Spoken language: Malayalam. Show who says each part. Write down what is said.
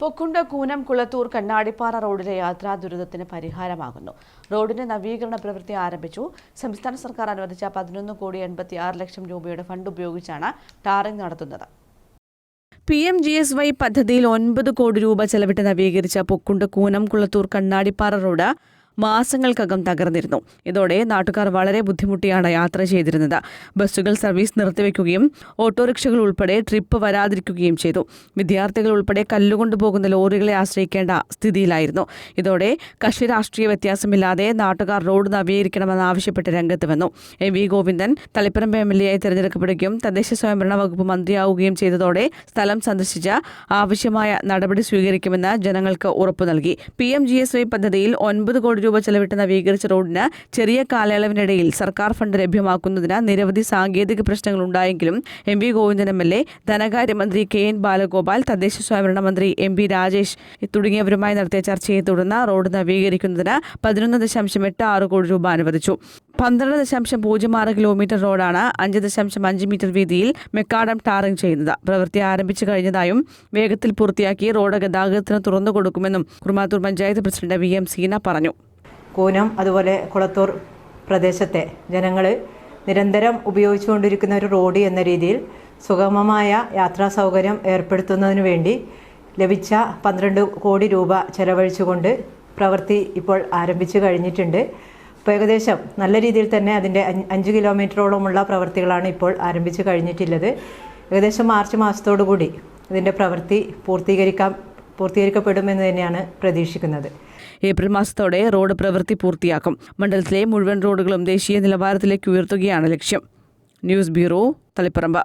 Speaker 1: പൊക്കുണ്ട കൂനം കുളത്തൂർ കണ്ണാടിപ്പാറ റോഡിലെ യാത്രാ ദുരിതത്തിന് പരിഹാരമാകുന്നു. റോഡിന്റെ നവീകരണ പ്രവൃത്തി ആരംഭിച്ചു. സംസ്ഥാന സർക്കാർ അനുവദിച്ച 11,86 ലക്ഷം രൂപയുടെ ഫണ്ട് ഉപയോഗിച്ചാണ് ടാറിംഗ് നടത്തുന്നത്. PMGSY പദ്ധതിയിൽ 9 കോടി രൂപ ചെലവിട്ട് നവീകരിച്ച പൊക്കുണ്ട കൂനം കുളത്തൂർ കണ്ണാടിപ്പാറ റോഡ് മാസങ്ങൾക്കകം തകർന്നിരുന്നു. ഇതോടെ നാട്ടുകാർ വളരെ ബുദ്ധിമുട്ടിയാണ് യാത്ര ചെയ്തിരുന്നത്. ബസ്സുകൾ സർവീസ് നിർത്തിവെക്കുകയും ഓട്ടോറിക്ഷകൾ ഉൾപ്പെടെ ട്രിപ്പ് വരാതിരിക്കുകയും ചെയ്തു. വിദ്യാർത്ഥികൾ ഉൾപ്പെടെ കല്ലുകൊണ്ടു പോകുന്ന ലോറികളെ ആശ്രയിക്കേണ്ട സ്ഥിതിയിലായിരുന്നു. ഇതോടെ കക്ഷി രാഷ്ട്രീയ വ്യത്യാസമില്ലാതെ നാട്ടുകാർ റോഡ് നവീകരിക്കണമെന്നാവശ്യപ്പെട്ട് രംഗത്ത് വന്നു. MV ഗോവിന്ദൻ തളിപ്പറമ്പ് MLA ആയി തിരഞ്ഞെടുക്കപ്പെടുകയും തദ്ദേശ സ്വയംഭരണ വകുപ്പ് മന്ത്രിയാവുകയും ചെയ്തതോടെ സ്ഥലം സന്ദർശിച്ച് ആവശ്യമായ നടപടി സ്വീകരിക്കുമെന്ന് ജനങ്ങൾക്ക് ഉറപ്പു നൽകി. PMGSY പദ്ധതിയിൽ 9 കോടി രൂപ ചെലവിട്ട് നവീകരിച്ച റോഡിന് ചെറിയ കാലയളവിനിടയിൽ സർക്കാർ ഫണ്ട് ലഭ്യമാക്കുന്നതിന് നിരവധി സാങ്കേതിക പ്രശ്നങ്ങൾ ഉണ്ടായെങ്കിലും MV ഗോവിന്ദൻ MLA, ധനകാര്യമന്ത്രി KN ബാലഗോപാൽ, തദ്ദേശ സ്വയംഭരണ മന്ത്രി MP രാജേഷ് തുടങ്ങിയവരുമായി നടത്തിയ ചർച്ചയെ തുടർന്ന് റോഡ് നവീകരിക്കുന്നതിന് 11.86 കോടി രൂപ അനുവദിച്ചു. 12.06 കിലോമീറ്റർ റോഡാണ് 5.5 മീറ്റർ വീതിയിൽ മെക്കാഡം ടാറിംഗ് ചെയ്യുന്നത്. പ്രവൃത്തി ആരംഭിച്ചു കഴിഞ്ഞതായും വേഗത്തിൽ പൂർത്തിയാക്കി റോഡ് ഗതാഗതത്തിന് തുറന്നു കൊടുക്കുമെന്നും കുറുമാത്തൂർ പഞ്ചായത്ത് പ്രസിഡന്റ് VM സീന പറഞ്ഞു.
Speaker 2: കൂനം അതുപോലെ കുളത്തൂർ പ്രദേശത്തെ ജനങ്ങൾ നിരന്തരം ഉപയോഗിച്ചുകൊണ്ടിരിക്കുന്ന ഒരു റോഡ് എന്ന രീതിയിൽ സുഗമമായ യാത്രാ സൗകര്യം ഏർപ്പെടുത്തുന്നതിന് വേണ്ടി ലഭിച്ച 12 കോടി രൂപ ചെലവഴിച്ചുകൊണ്ട് പ്രവൃത്തി ഇപ്പോൾ ആരംഭിച്ചു കഴിഞ്ഞിട്ടുണ്ട്. ഇപ്പോൾ ഏകദേശം നല്ല രീതിയിൽ തന്നെ അതിൻ്റെ 5 കിലോമീറ്ററോളമുള്ള പ്രവൃത്തികളാണ് ഇപ്പോൾ ആരംഭിച്ചു കഴിഞ്ഞിട്ടുള്ളത്. ഏകദേശം മാർച്ച് മാസത്തോടു കൂടി ഇതിൻ്റെ പ്രവൃത്തി പൂർത്തീകരിക്കപ്പെടുമെന്ന് തന്നെയാണ് പ്രതീക്ഷിക്കുന്നത്.
Speaker 1: ഏപ്രിൽ മാസത്തോടെ റോഡ് പ്രവൃത്തി പൂർത്തിയാക്കും. മണ്ഡലത്തിലെ മുഴുവൻ റോഡുകളും ദേശീയ നിലവാരത്തിലേക്ക് ഉയർത്തുകയാണ് ലക്ഷ്യം. News bureau, Taliparamba.